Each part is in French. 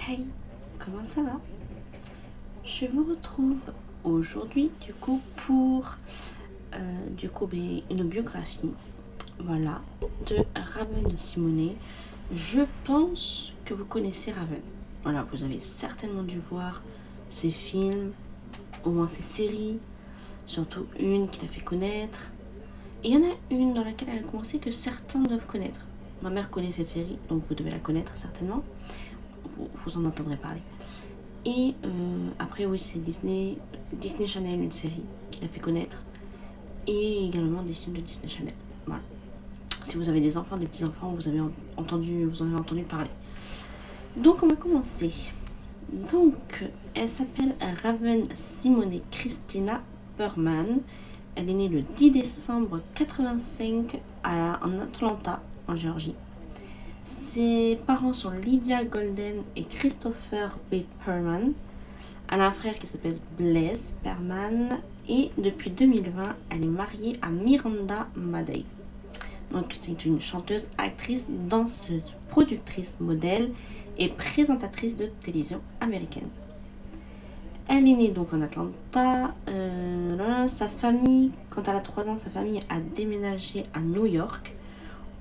Hey, comment ça va? Je vous retrouve aujourd'hui pour une biographie, voilà, de Raven Simonet. Je pense que vous connaissez Raven. Voilà, vous avez certainement dû voir ses films, au moins ses séries, surtout une qui l'a fait connaître. Et il y en a une dans laquelle elle a commencé que certains doivent connaître. Ma mère connaît cette série, donc vous devez la connaître certainement. Vous en entendrez parler. Et après, oui, c'est Disney Channel, une série qui l'a fait connaître. Et également des films de Disney Channel. Voilà. Si vous avez des enfants, des petits-enfants, vous en avez entendu parler. Donc, on va commencer. Donc, elle s'appelle Raven Simonet Christina Perman. Elle est née le 10 décembre 85 en Atlanta, en Géorgie. Ses parents sont Lydia Golden et Christopher B. Perman. Elle a un frère qui s'appelle Blaise Perman. Et depuis 2020, elle est mariée à Miranda Madej. Donc c'est une chanteuse, actrice, danseuse, productrice, modèle et présentatrice de télévision américaine. Elle est née donc en Atlanta. Sa famille, quand elle a 3 ans, sa famille a déménagé à New York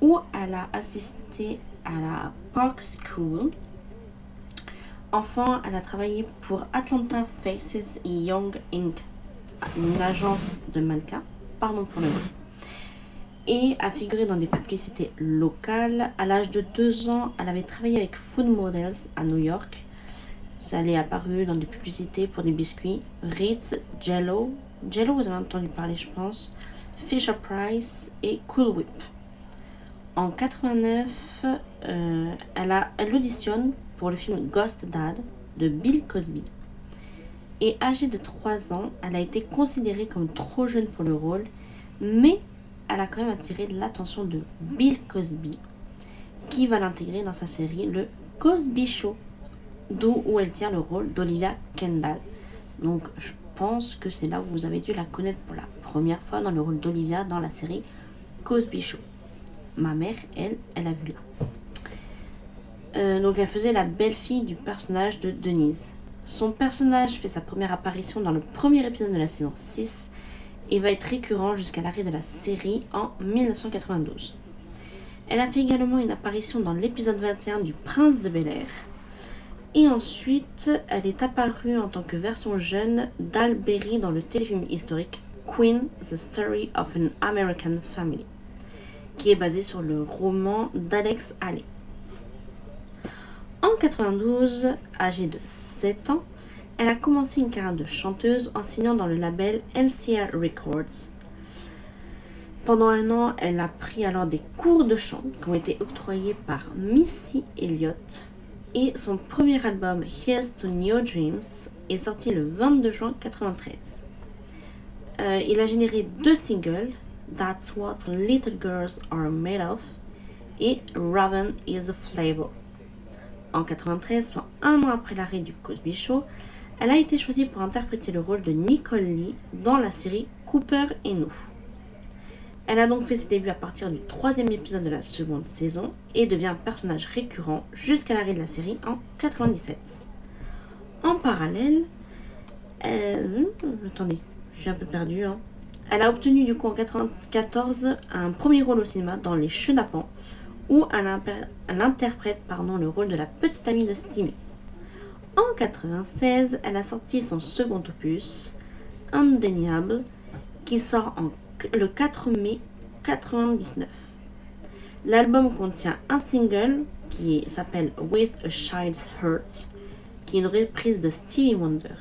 où elle a assisté à la Park School. Enfant, elle a travaillé pour Atlanta Faces et Young Inc., une agence de mannequins, pardon pour le mot, et a figuré dans des publicités locales. À l'âge de 2 ans, elle avait travaillé avec Food Models à New York. Elle est apparue dans des publicités pour des biscuits, Ritz, Jello, vous avez entendu parler je pense, Fisher Price et Cool Whip. En 89, elle auditionne pour le film Ghost Dad de Bill Cosby. Et âgée de 3 ans, elle a été considérée comme trop jeune pour le rôle, mais elle a quand même attiré l'attention de Bill Cosby, qui va l'intégrer dans sa série Le Cosby Show, où elle tient le rôle d'Olivia Kendall. Donc je pense que c'est là où vous avez dû la connaître pour la première fois dans le rôle d'Olivia dans la série Cosby Show. Ma mère, elle a vu là. Donc elle faisait la belle-fille du personnage de Denise. Son personnage fait sa première apparition dans le premier épisode de la saison 6 et va être récurrent jusqu'à l'arrêt de la série en 1992. Elle a fait également une apparition dans l'épisode 21 du Prince de Bel-Air. Et ensuite, elle est apparue en tant que version jeune d'Halle Berry dans le téléfilm historique Queen, The Story of an American Family, qui est basé sur le roman d'Alex Haley. En 92, âgée de 7 ans, elle a commencé une carrière de chanteuse en signant dans le label MCA Records. Pendant 1 an, elle a pris alors des cours de chant qui ont été octroyés par Missy Elliott et son premier album Here's to New Dreams est sorti le 22 juin 1993. Il a généré 2 singles, That's What Little Girls Are Made Of et Raven is a Flavor. En 1993, soit 1 an après l'arrêt du Cosby Show, elle a été choisie pour interpréter le rôle de Nicole Lee dans la série Cooper et nous. Elle a donc fait ses débuts à partir du 3e épisode de la 2e saison et devient un personnage récurrent jusqu'à l'arrêt de la série en 1997. En parallèle, attendez, je suis un peu perdue. Elle a obtenu du coup en 1994 un premier rôle au cinéma dans Les Chenapans, où elle interprète le rôle de la petite amie de Steamy. En 1996, elle a sorti son second opus, Undeniable, qui sort le 4 mai 1999. L'album contient un single qui s'appelle With a Child's Heart, qui est une reprise de Stevie Wonder.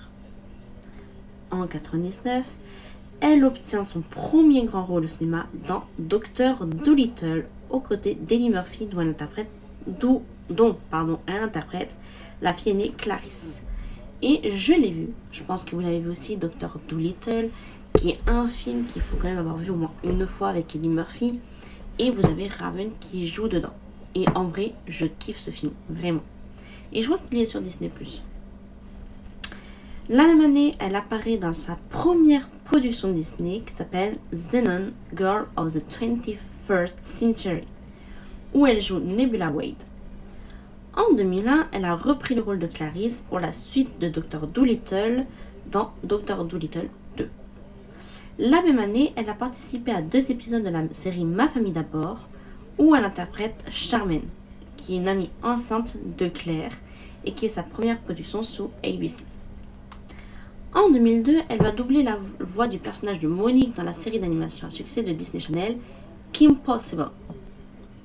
En 1999, elle obtient son premier grand rôle au cinéma dans Dr. Dolittle aux côtés d'Eddie Murphy dont elle interprète la fille aînée Clarisse. Et je l'ai vu, je pense que vous l'avez vu aussi, Dr. Dolittle, qui est un film qu'il faut quand même avoir vu au moins une fois avec Eddie Murphy. Et vous avez Raven qui joue dedans. Et en vrai, je kiffe ce film, vraiment. Et je crois qu'il est sur Disney+. La même année, elle apparaît dans sa première production Disney qui s'appelle Zenon, Girl of the 21st Century, où elle joue Nebula Wade. En 2001, elle a repris le rôle de Clarisse pour la suite de Dr. Dolittle dans Dr. Dolittle 2. La même année, elle a participé à 2 épisodes de la série Ma famille d'abord, où elle interprète Charmaine, qui est une amie enceinte de Claire et qui est sa première production sous ABC. En 2002, elle va doubler la voix du personnage de Monique dans la série d'animation à succès de Disney Channel, Kim Possible,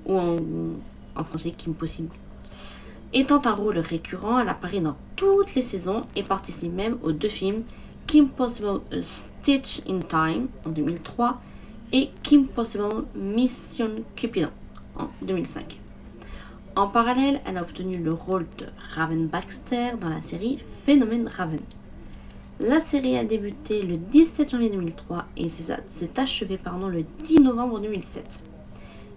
ou en français Kim Possible. Étant un rôle récurrent, elle apparaît dans toutes les saisons et participe même aux 2 films Kim Possible A Stitch in Time en 2003 et Kim Possible Mission Cupidon en 2005. En parallèle, elle a obtenu le rôle de Raven Baxter dans la série Phénomène Raven. La série a débuté le 17 janvier 2003 et s'est achevée le 10 novembre 2007.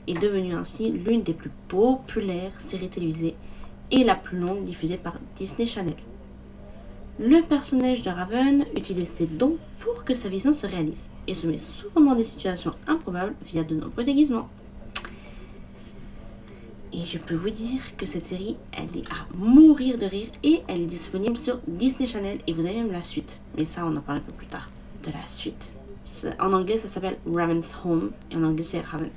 Est devenue ainsi l'une des plus populaires séries télévisées et la plus longue diffusée par Disney Channel. Le personnage de Raven utilise ses dons pour que sa vision se réalise et se met souvent dans des situations improbables via de nombreux déguisements. Et je peux vous dire que cette série, elle est à mourir de rire et elle est disponible sur Disney Channel et vous avez même la suite. Mais ça, on en parle un peu plus tard. De la suite. En anglais, ça s'appelle Raven's Home et en anglais, c'est Raven.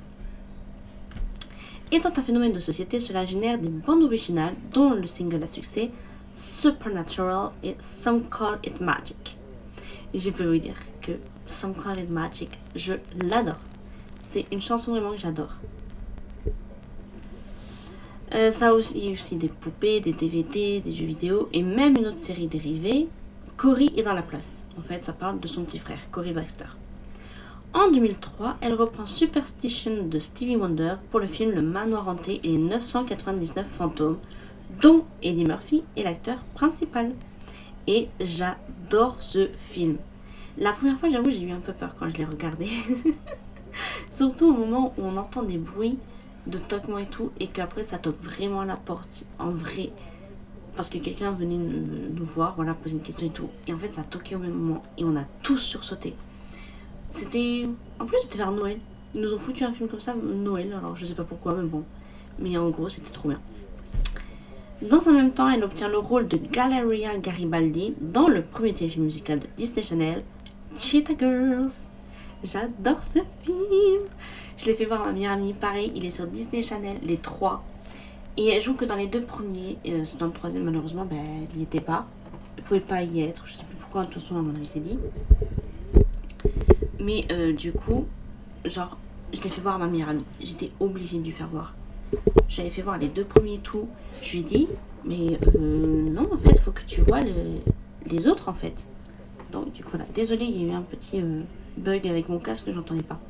Étant un phénomène de société, cela génère des bandes originales dont le single à succès Supernatural et Some Call It Magic. Et je peux vous dire que Some Call It Magic, je l'adore. C'est une chanson vraiment que j'adore. Ça a aussi des poupées, des DVD, des jeux vidéo et même une autre série dérivée. Cory est dans la place. En fait, ça parle de son petit frère, Cory Baxter. En 2003, elle reprend Superstition de Stevie Wonder pour le film Le Manoir hanté et les 999 fantômes, dont Eddie Murphy est l'acteur principal. Et j'adore ce film. La première fois, j'avoue, j'ai eu un peu peur quand je l'ai regardé. Surtout au moment où on entend des bruits de toquement et tout, et qu'après ça toque vraiment à la porte, en vrai. Parce que quelqu'un venait nous voir, voilà, poser une question et tout. Et en fait, ça toquait au même moment. Et on a tous sursauté. En plus, c'était vers Noël. Ils nous ont foutu un film comme ça, Noël, alors je sais pas pourquoi, mais bon. Mais en gros, c'était trop bien. Dans un même temps, elle obtient le rôle de Galleria Garibaldi dans le premier téléfilm musical de Disney Channel, Cheetah Girls. J'adore ce film. Je l'ai fait voir à ma meilleure amie, pareil, il est sur Disney Channel, les 3. Et elle joue que dans les 2 premiers, dans le 3e, malheureusement, il n'y était pas. Elle pouvait pas y être, je sais plus pourquoi, de toute façon, à mon avis, c'est dit. Mais du coup, genre, je l'ai fait voir à ma meilleure amie. J'étais obligée de lui faire voir. J'avais fait voir les 2 premiers et tout. Je lui ai dit, mais non, en fait, faut que tu vois les autres, en fait. Donc, du coup, là, désolée, il y a eu un petit bug avec mon casque, j'entendais pas.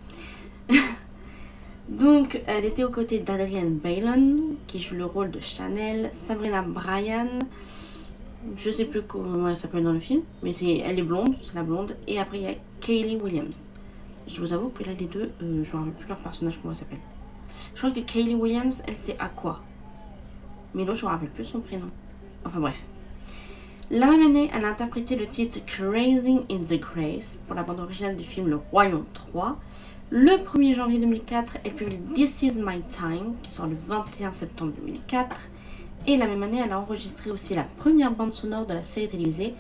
Donc, elle était aux côtés d'Adrienne Bailon, qui joue le rôle de Chanel, Sabrina Bryan, je sais plus comment elle s'appelle dans le film, mais elle est blonde, c'est la blonde, et après il y a Kaylee Williams. Je vous avoue que là, les deux, je ne me rappelle plus leur personnage, comment elle s'appelle. Je crois que Kaylee Williams, elle c'est Aqua, mais l'autre, je ne me rappelle plus son prénom. Enfin bref. La même année, elle a interprété le titre Crazy in the Grace pour la bande originale du film Le Royaume 3. Le 1er janvier 2004, elle publie This Is My Time, qui sort le 21 septembre 2004. Et la même année, elle a enregistré aussi la première bande sonore de la série télévisée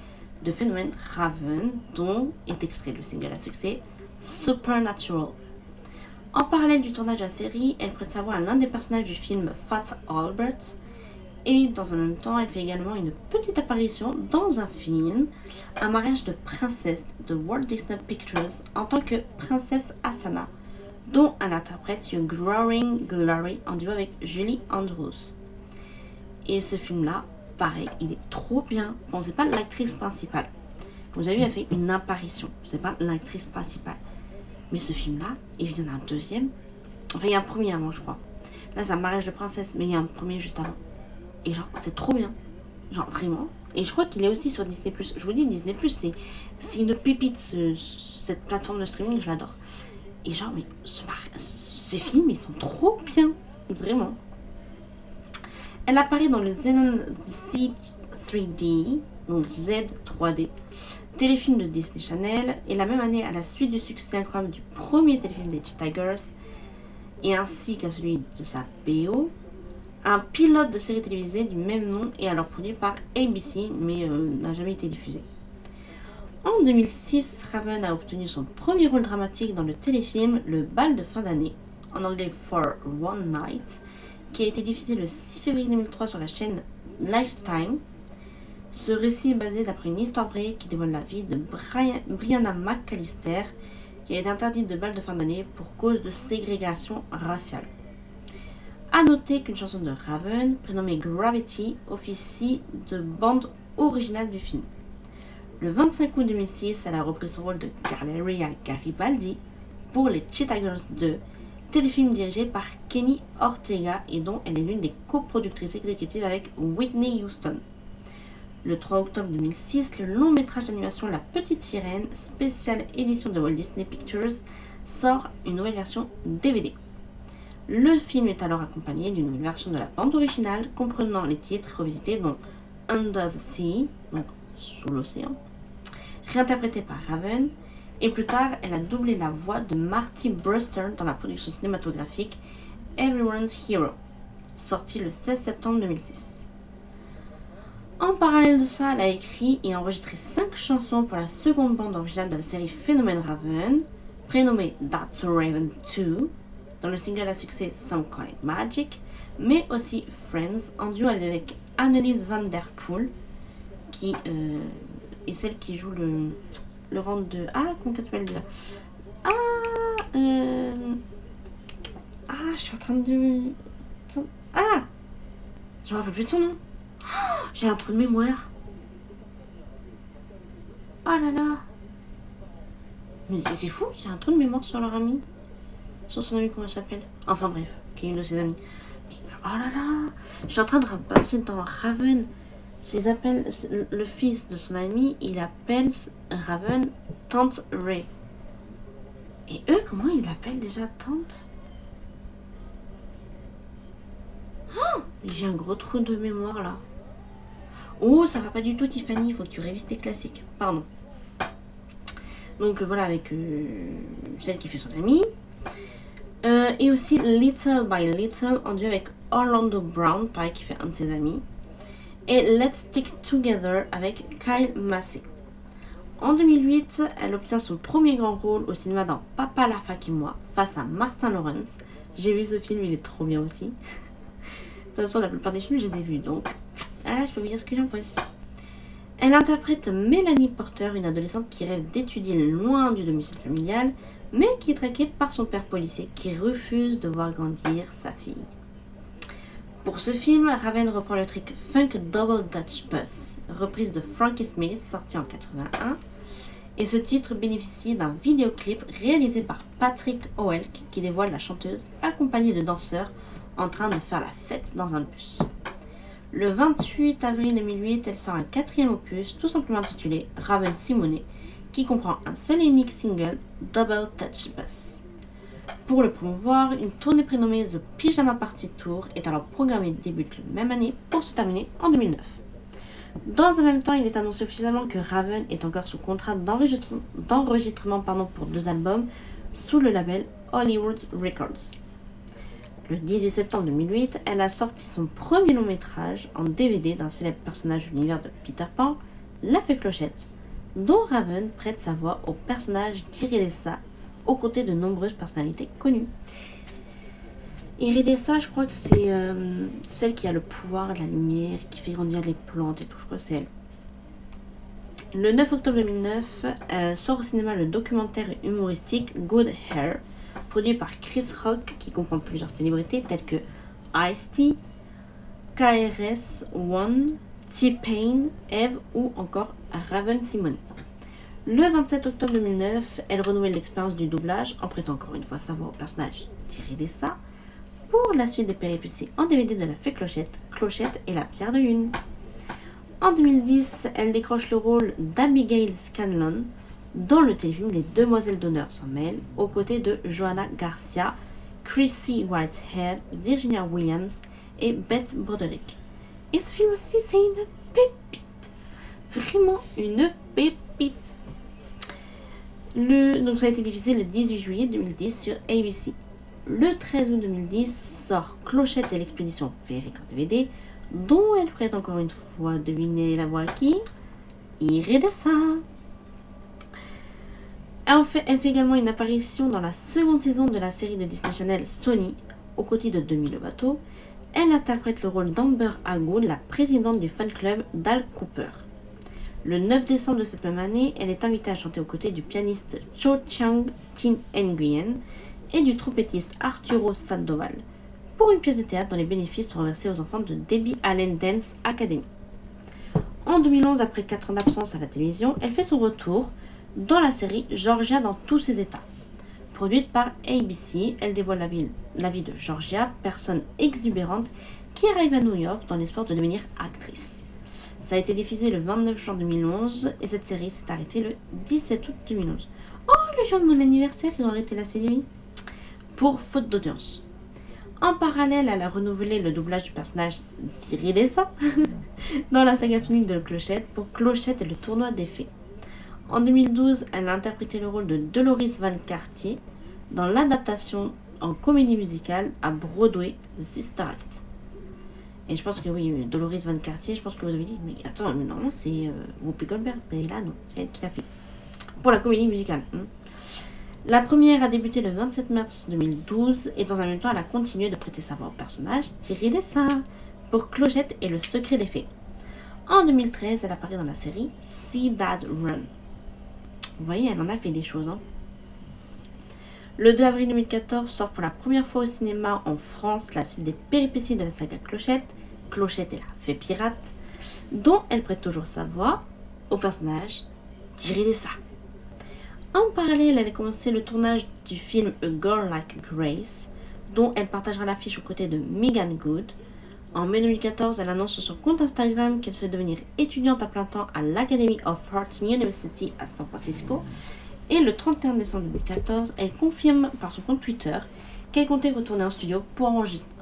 de Phénomène Raven, dont est extrait le single à succès Supernatural. En parallèle du tournage de la série, elle prête sa voix à l'un des personnages du film Fat Albert. Et dans un même temps, elle fait également une petite apparition dans un film, Un mariage de princesse de Walt Disney Pictures en tant que princesse Asana, dont elle interprète Your Growing Glory en duo avec Julie Andrews. Et ce film-là, pareil, il est trop bien. Bon, c'est pas l'actrice principale. Comme vous avez vu, elle fait une apparition. C'est pas l'actrice principale. Mais ce film-là, il y en a un deuxième. Enfin, il y a un premier avant, je crois. Là, c'est Un mariage de princesse, mais il y a un premier juste avant. Et genre, c'est trop bien. Genre, vraiment. Et je crois qu'il est aussi sur Disney+. Je vous dis, Disney+, c'est une pépite, cette plateforme de streaming, je l'adore. Et genre, mais ces films, ils sont trop bien. Vraiment. Elle apparaît dans le Zenon Z3D, donc Z3D, téléfilm de Disney Channel. Et la même année, à la suite du succès incroyable du premier téléfilm des Cheetah Girls, et ainsi qu'à celui de sa BO, un pilote de série télévisée du même nom et alors produit par ABC, mais n'a jamais été diffusé. En 2006, Raven a obtenu son premier rôle dramatique dans le téléfilm Le bal de fin d'année, en anglais For One Night, qui a été diffusé le 6 février 2003 sur la chaîne Lifetime. Ce récit est basé d'après une histoire vraie qui dévoile la vie de Brianna McAllister, qui a été interdite de bal de fin d'année pour cause de ségrégation raciale. A noter qu'une chanson de Raven, prénommée Gravity, officie de bande originale du film. Le 25 août 2006, elle a repris son rôle de Galleria Garibaldi pour les Cheetah Girls 2, téléfilm dirigé par Kenny Ortega et dont elle est l'une des coproductrices exécutives avec Whitney Houston. Le 3 octobre 2006, le long métrage d'animation La Petite Sirène, spéciale édition de Walt Disney Pictures, sort une nouvelle version DVD. Le film est alors accompagné d'une nouvelle version de la bande originale comprenant les titres revisités dont Under the Sea, donc sous l'océan, réinterprété par Raven, et plus tard elle a doublé la voix de Marty Brewster dans la production cinématographique Everyone's Hero, sortie le 16 septembre 2006. En parallèle de ça, elle a écrit et enregistré 5 chansons pour la seconde bande originale de la série Phénomène Raven, prénommée That's a Raven 2, dans le single à succès Some Call It Magic, mais aussi Friends en duo avec Annelies van der Poel, qui est celle qui joue le rang de... Ah, comment elle s'appelle déjà? Je suis en train de... Ah, je me rappelle plus de son nom. J'ai un trou de mémoire. Oh là là. Mais c'est fou, j'ai un trou de mémoire sur leur ami. Sur son ami, comment elle s'appelle? Enfin bref, qui est une de ses amies. Oh là là. Je suis en train de repasser dans Raven. Le fils de son ami, il appelle Raven Tante Ray. Et eux, comment ils l'appellent déjà Tante? Oh, j'ai un gros trou de mémoire là. Oh, ça va pas du tout, Tiffany, il faut que tu révises tes classiques. Pardon. Donc voilà, avec celle qui fait son amie. Et aussi Little by Little, en duo avec Orlando Brown, pareil, qui fait un de ses amis. Et Let's Stick Together avec Kyle Massey. En 2008, elle obtient son premier grand rôle au cinéma dans Papa, la fac et moi, face à Martin Lawrence. J'ai vu ce film, il est trop bien aussi. De toute façon, la plupart des films, je les ai vus, donc... Ah là, je peux vous dire ce que j'en pense. Elle interprète Mélanie Porter, une adolescente qui rêve d'étudier loin du domicile familial, mais qui est traquée par son père policier qui refuse de voir grandir sa fille. Pour ce film, Raven reprend le trick Funk Double Dutch Bus, reprise de Frankie Smith, sorti en 81, et ce titre bénéficie d'un vidéoclip réalisé par Patrick Oelk qui dévoile la chanteuse accompagnée de danseurs en train de faire la fête dans un bus. Le 28 avril 2008, elle sort un 4e opus, tout simplement intitulé Raven Simone, qui comprend un seul et unique single, Double Touch Bus. Pour le promouvoir, une tournée prénommée The Pyjama Party Tour est alors programmée début de la même année pour se terminer en 2009. Dans un même temps, il est annoncé officiellement que Raven est encore sous contrat d'enregistrement pour 2 albums sous le label Hollywood Records. Le 18 septembre 2008, elle a sorti son premier long métrage en DVD d'un célèbre personnage de l'univers de Peter Pan, La Fée Clochette, dont Raven prête sa voix au personnage d'Iridessa, aux côtés de nombreuses personnalités connues. Iridessa, je crois que c'est celle qui a le pouvoir de la lumière, qui fait grandir les plantes et tout, je crois que c'est elle. Le 9 octobre 2009, sort au cinéma le documentaire humoristique Good Hair, produit par Chris Rock, qui comprend plusieurs célébrités telles que Ice-T, KRS-One, T-Pain, Eve ou encore Raven Simone. Le 27 octobre 2009, elle renouvelle l'expérience du doublage en prêtant encore une fois sa voix au personnage d'Iridessa pour la suite des péripéties en DVD de La Fée Clochette, Clochette et la Pierre de Lune. En 2010, elle décroche le rôle d'Abigail Scanlon dans le téléfilm Les Demoiselles d'honneur s'en mêlent, aux côtés de Johanna Garcia, Chrissy Whitehead, Virginia Williams et Beth Broderick. Et ce film aussi, c'est une pépite. Vraiment une pépite. Donc ça a été diffusé le 18 juillet 2010 sur ABC. le 13 août 2010 sort Clochette et l'expédition féerique en DVD, dont elle prête encore une fois deviner la voix qui Iridessa. Elle fait également une apparition dans la seconde saison de la série de Disney Channel Sony, aux côtés de Demi Lovato. Elle interprète le rôle d'Amber Hagood, la présidente du fan club d'Al Cooper. Le 9 décembre de cette même année, elle est invitée à chanter aux côtés du pianiste Cho Chang Tin Nguyen et du trompettiste Arturo Sandoval pour une pièce de théâtre dont les bénéfices sont reversés aux enfants de Debbie Allen Dance Academy. En 2011, après 4 ans d'absence à la télévision, elle fait son retour dans la série Georgia dans tous ses états. Produite par ABC, elle dévoile la vie de Georgia, personne exubérante qui arrive à New York dans l'espoir de devenir actrice. Ça a été diffusé le 29 juin 2011 et cette série s'est arrêtée le 17 août 2011. Oh, le jour de mon anniversaire, ils ont arrêté la série pour faute d'audience. En parallèle, elle a renouvelé le doublage du personnage d'Iridessa dans la saga filmique de Clochette pour Clochette et le tournoi des fées. En 2012, elle a interprété le rôle de Dolores Van Cartier dans l'adaptation en comédie musicale à Broadway de Sister Act. Et je pense que oui, Dolores Van Cartier, je pense que vous avez dit, mais attends, mais non, c'est Whoopi Goldberg. Mais là, non, c'est elle qui l'a fait. Pour la comédie musicale. La première a débuté le 27 mars 2012 et dans un même temps, elle a continué de prêter sa voix au personnage d'Iridessa pour Clochette et le secret des fées. En 2013, elle apparaît dans la série See Dad Run. Vous voyez, elle en a fait des choses. Le 2 avril 2014 sort pour la première fois au cinéma en France la suite des péripéties de la saga Clochette, Clochette et la fée pirate, dont elle prête toujours sa voix au personnage d'Iridessa. En parallèle, elle a commencé le tournage du film A Girl Like Grace, dont elle partagera l'affiche aux côtés de Meagan Good. En mai 2014, elle annonce sur son compte Instagram qu'elle souhaite devenir étudiante à plein temps à l'Academy of Art University à San Francisco. Et le 31 décembre 2014, elle confirme par son compte Twitter qu'elle comptait retourner en studio pour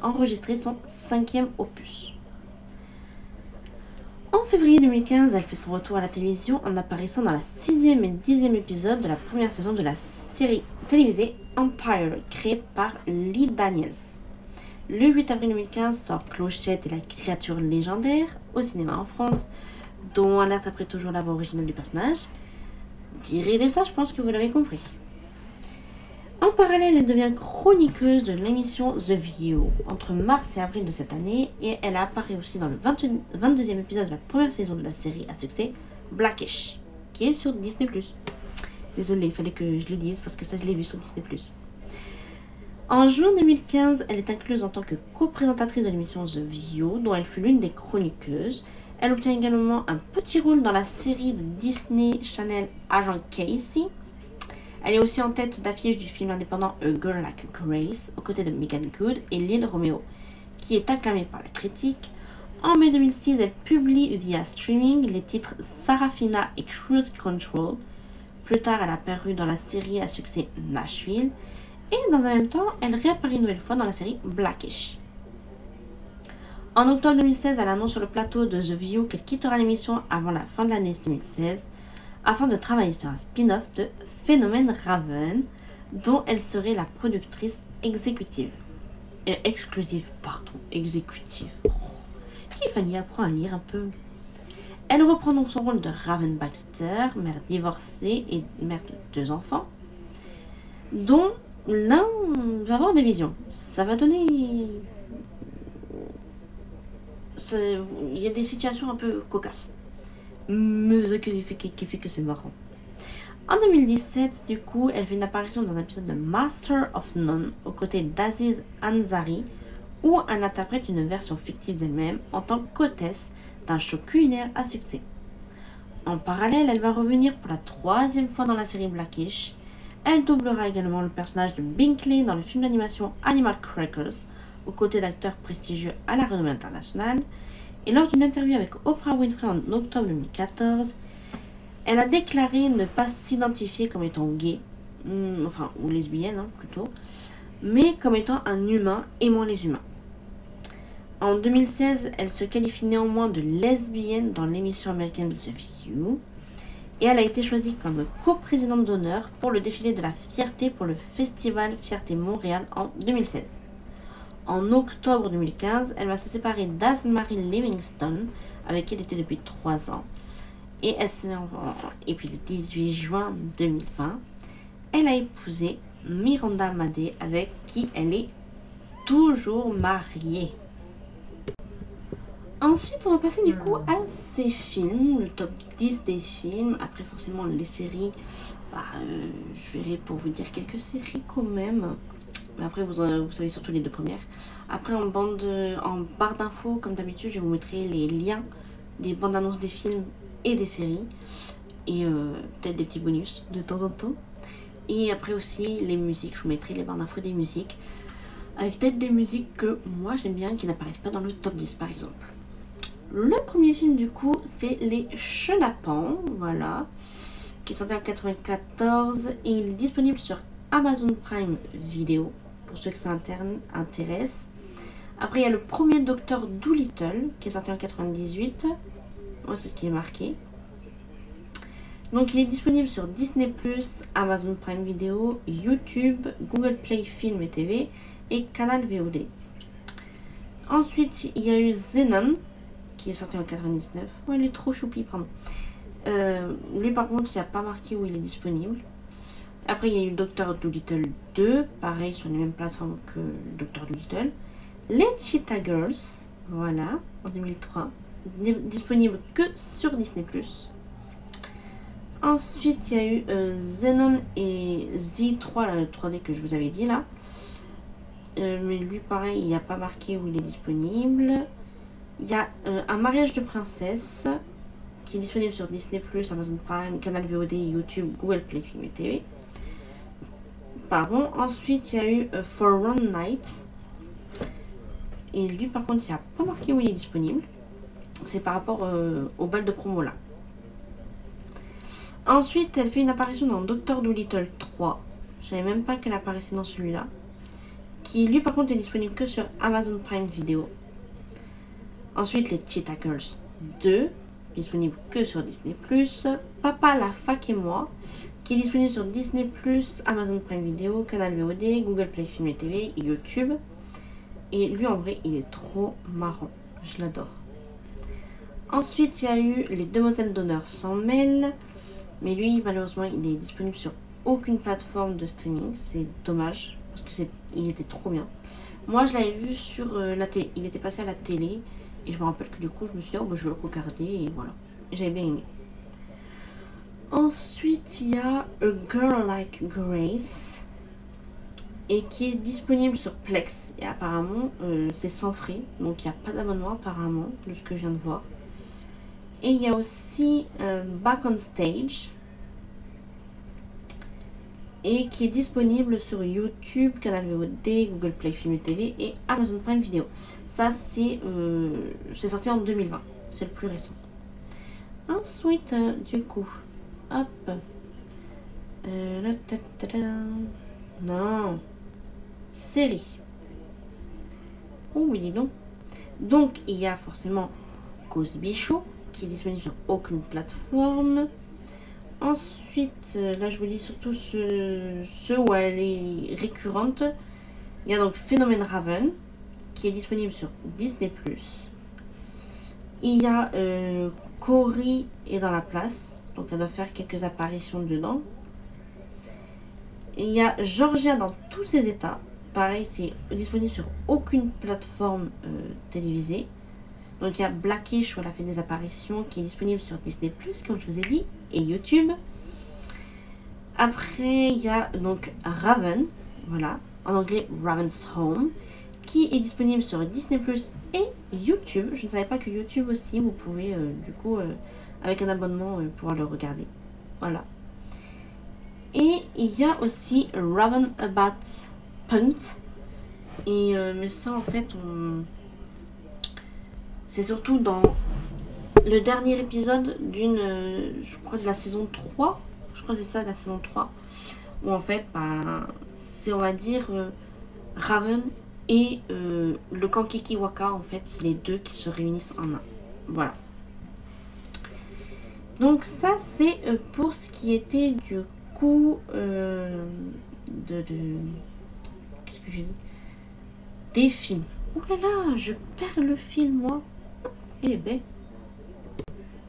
enregistrer son 5e opus. En février 2015, elle fait son retour à la télévision en apparaissant dans la 6e et 10e épisode de la première saison de la série télévisée Empire, créée par Lee Daniels. Le 8 avril 2015 sort Clochette et la créature légendaire au cinéma en France, dont elle interprète toujours la voix originale du personnage. d'Iridessa, je pense que vous l'avez compris. En parallèle, elle devient chroniqueuse de l'émission The View entre mars et avril de cette année et elle apparaît aussi dans le 22e épisode de la première saison de la série à succès Blackish, qui est sur Disney+. Désolée, il fallait que je le dise parce que ça je l'ai vu sur Disney+. En juin 2015, elle est incluse en tant que co-présentatrice de l'émission The View, dont elle fut l'une des chroniqueuses. Elle obtient également un petit rôle dans la série de Disney Channel Agent Casey. Elle est aussi en tête d'affiche du film indépendant A Girl Like Grace, aux côtés de Meagan Good et Lynn Romeo, qui est acclamée par la critique. En mai 2006, elle publie via streaming les titres Sarafina et Cruise Control. Plus tard, elle a apparu dans la série à succès Nashville. Et dans un même temps, elle réapparaît une nouvelle fois dans la série Blackish. En octobre 2016, elle annonce sur le plateau de The View qu'elle quittera l'émission avant la fin de l'année 2016 afin de travailler sur un spin-off de Phénomène Raven dont elle serait la productrice exécutive. Exécutive. Oh, Tiffany apprend à lire un peu. Elle reprend donc son rôle de Raven Baxter, mère divorcée et mère de 2 enfants, dont l'un va avoir des visions. Ça va donner... Il y a des situations un peu cocasses. Mais ce qui fait que c'est marrant. En 2017, du coup, elle fait une apparition dans un épisode de Master of None aux côtés d'Aziz Ansari, où elle interprète une version fictive d'elle-même en tant qu'hôtesse d'un show culinaire à succès. En parallèle, elle va revenir pour la 3e fois dans la série Blackish. Elle doublera également le personnage de Binkley dans le film d'animation Animal Crackers, aux côtés d'acteurs prestigieux à la renommée internationale. Et lors d'une interview avec Oprah Winfrey en octobre 2014, elle a déclaré ne pas s'identifier comme étant gay, ou lesbienne plutôt, mais comme étant un humain aimant les humains. En 2016, elle se qualifie néanmoins de lesbienne dans l'émission américaine The View. Et elle a été choisie comme coprésidente d'honneur pour le défilé de la fierté pour le festival Fierté Montréal en 2016. En octobre 2015, elle va se séparer d'Azmarie Livingston, avec qui elle était depuis 3 ans. Et puis le 18 juin 2020, elle a épousé Miranda Madé, avec qui elle est toujours mariée. Ensuite, on va passer du coup à ces films, le top 10 des films. Après, forcément, les séries, je verrai pour vous dire quelques séries quand même. Mais après, vous savez surtout les 2 premières. Après, en barre d'infos, comme d'habitude, je vous mettrai les liens des bandes annonces des films et des séries. Et peut-être des petits bonus de temps en temps. Et après aussi, les musiques, je vous mettrai les barres d'infos des musiques. Avec peut-être des musiques que moi j'aime bien, qui n'apparaissent pas dans le top 10 par exemple. Le premier film du coup, c'est Les Chenapans, voilà, qui est sorti en 1994 et il est disponible sur Amazon Prime Video, pour ceux que ça intéresse. Après, il y a le premier Docteur Dolittle, qui est sorti en 1998. Moi, c'est ce qui est marqué. Donc, il est disponible sur Disney+, Amazon Prime Video, YouTube, Google Play Film et TV et Canal VOD. Ensuite, il y a eu Zenon, qui est sorti en 99. Oh, il est trop choupi, pardon. Lui, par contre, il n'y a pas marqué où il est disponible. Après, il y a eu Docteur Dolittle 2, pareil, sur les mêmes plateformes que Docteur Dolittle. Les Cheetah Girls, voilà, en 2003. Disponible que sur Disney+. Ensuite, il y a eu Zenon et Z3, le 3D que je vous avais dit là. Mais lui, pareil, il n'y a pas marqué où il est disponible. Il y a Un mariage de princesse qui est disponible sur Disney+, Amazon Prime, Canal VOD, YouTube, Google Play Film et TV. Pardon. Ensuite, il y a eu For One Night. Et lui, par contre, il n'y a pas marqué où il est disponible. C'est par rapport au bal de promo là. Ensuite, elle fait une apparition dans Doctor Dolittle 3. Je savais même pas qu'elle apparaissait dans celui-là. Qui, lui, par contre, est disponible que sur Amazon Prime Video. Ensuite, les Cheetah Girls 2, disponible que sur Disney+. Papa, la fac et moi, qui est disponible sur Disney+, Amazon Prime Video, Canal VOD, Google Play Film et TV, YouTube. Et lui, en vrai, il est trop marrant. Je l'adore. Ensuite, il y a eu Les Demoiselles d'honneur sans mêle. Mais lui, malheureusement, il est disponible sur aucune plateforme de streaming. C'est dommage, parce que il était trop bien. Moi, je l'avais vu sur la télé. Il était passé à la télé. Et je me rappelle que du coup, je me suis dit, oh, bah, je vais le regarder. Et voilà. J'avais bien aimé. Ensuite, il y a A Girl Like Grace. Et qui est disponible sur Plex. Et apparemment, c'est sans frais. Donc, il n'y a pas d'abonnement, apparemment, de ce que je viens de voir. Et il y a aussi Back on Stage. Et qui est disponible sur YouTube, Canal VOD, Google Play Film et TV et Amazon Prime Video. Ça, c'est sorti en 2020. C'est le plus récent. Ensuite, du coup, hop. Non. Série. Oh oui, dis donc. Donc, il y a forcément Cosby Show, qui est disponible sur aucune plateforme. Ensuite, là je vous dis surtout ceux où elle est récurrente. Il y a donc Phénomène Raven, qui est disponible sur Disney+. Il y a Cory est dans la place, donc elle doit faire quelques apparitions dedans. Il y a Georgia dans tous ses états. Pareil, c'est disponible sur aucune plateforme télévisée. Donc il y a Blackish où elle a fait des apparitions, qui est disponible sur Disney+, comme je vous ai dit, et YouTube. Après, il y a donc Raven, voilà, en anglais Raven's Home, qui est disponible sur Disney+, et YouTube. Je ne savais pas que YouTube aussi, vous pouvez du coup, avec un abonnement, pouvoir le regarder. Voilà. Et il y a aussi Raven About Punt. Et mais ça, en fait, c'est surtout dans le dernier épisode je crois, de la saison 3. Je crois que c'est ça, la saison 3. Où en fait, c'est, on va dire, Raven et le Kankiki Waka, en fait, c'est les deux qui se réunissent en un. Voilà. Donc ça c'est pour ce qui était du coup qu'est-ce que j'ai dit, des films. Oh là là, je perds le film moi. Eh ben.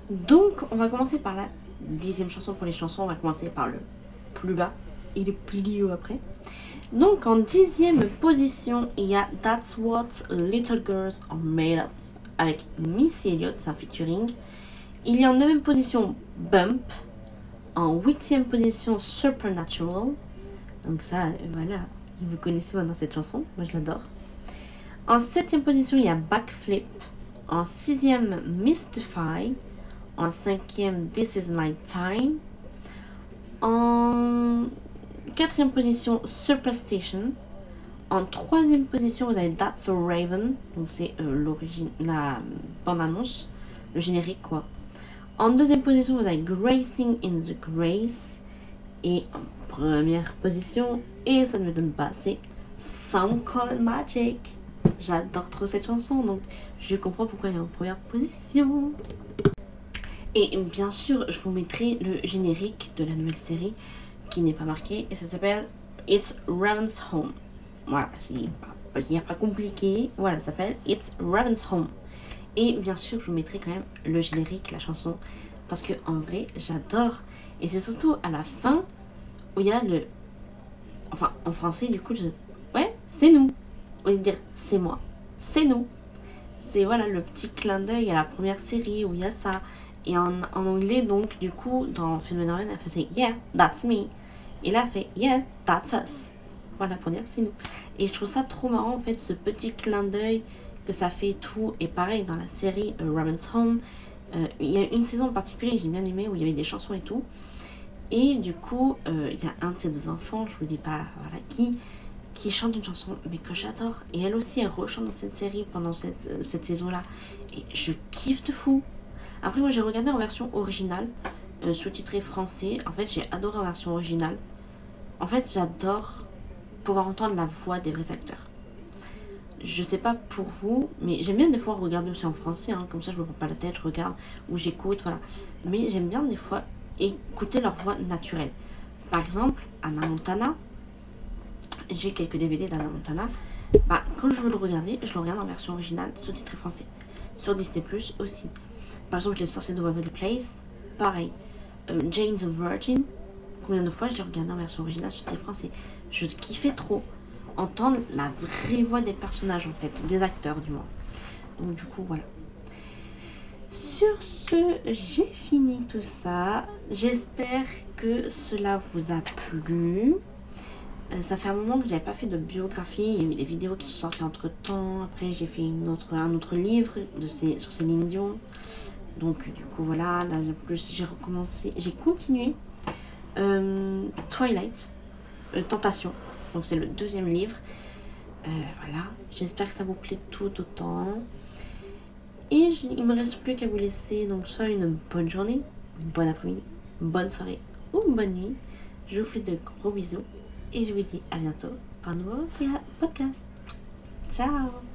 Donc on va commencer par la 10e chanson. Pour les chansons, on va commencer par le plus bas et le plus haut après. Donc en 10e position, il y a That's What Little Girls Are Made Of avec Missy Elliott, c'est un featuring. Il y a en 9e position Bump. En 8e position Supernatural. Donc ça, voilà, vous connaissez maintenant cette chanson, moi je l'adore. En 7e position, il y a Backflip. En 6e, Mystify. En 5e, This Is My Time. En 4e position, Superstation. En 3e position, vous avez That's So Raven. Donc c'est l'origine, la bande-annonce, le générique quoi. En 2e position, vous avez Gracing in the Grace. Et en première position, et ça ne me donne pas, c'est Some Call It Magic. J'adore trop cette chanson, donc je comprends pourquoi elle est en première position. Et bien sûr, je vous mettrai le générique de la nouvelle série qui n'est pas marqué, et ça s'appelle It's Raven's Home. Voilà, il n'y a pas compliqué, voilà, ça s'appelle It's Raven's Home. Et bien sûr, je vous mettrai quand même le générique, la chanson, parce que en vrai, j'adore. Et c'est surtout à la fin où il y a le... Enfin, en français, du coup, ouais, c'est nous. Au lieu de dire c'est moi, c'est nous. C'est voilà le petit clin d'œil à la première série où il y a ça. Et en anglais, donc, du coup, dans Phenomenon, elle faisait yeah, that's me. Et là, elle fait yeah, that's us. Voilà, pour dire c'est nous. Et je trouve ça trop marrant, en fait, ce petit clin d'œil que ça fait et tout. Et pareil, dans la série Raven's Home, il y a une saison en particulier que j'ai bien aimé où il y avait des chansons et tout. Et du coup, il y a un de ces deux enfants, je vous dis pas voilà qui chante une chanson, mais que j'adore. Et elle aussi, elle rechante dans cette série pendant cette saison-là. Et je kiffe de fou. Après, moi, j'ai regardé en version originale, sous-titrée français. En fait, j'ai adoré en version originale. En fait, j'adore pouvoir entendre la voix des vrais acteurs. Je sais pas pour vous, mais j'aime bien des fois regarder aussi en français, hein, comme ça je me prends pas la tête, je regarde ou j'écoute, voilà. Mais j'aime bien des fois écouter leur voix naturelle. Par exemple, Hannah Montana, j'ai quelques DVD d'Hannah Montana. Bah, quand je veux le regarder, je le regarde en version originale, sous-titré français. Sur Disney Plus aussi. Par exemple, Les Sorciers de Waverly Place, pareil. Jane the Virgin, combien de fois je l'ai regardé en version originale, sous-titré français. Je kiffais trop entendre la vraie voix des personnages en fait, des acteurs du moins. Donc du coup voilà. Sur ce, j'ai fini tout ça. J'espère que cela vous a plu. Ça fait un moment que j'avais pas fait de biographie. Il y a eu des vidéos qui sont sorties entre temps. Après j'ai fait un autre livre sur Céline Dion. Donc du coup voilà, là plus j'ai continué Twilight, Tentation. Donc c'est le 2e livre. Voilà, j'espère que ça vous plaît tout autant. Et il me reste plus qu'à vous laisser donc soit une bonne journée, une bonne après-midi, une bonne soirée ou une bonne nuit. Je vous fais de gros bisous et je vous dis à bientôt pour un nouveau podcast. Ciao.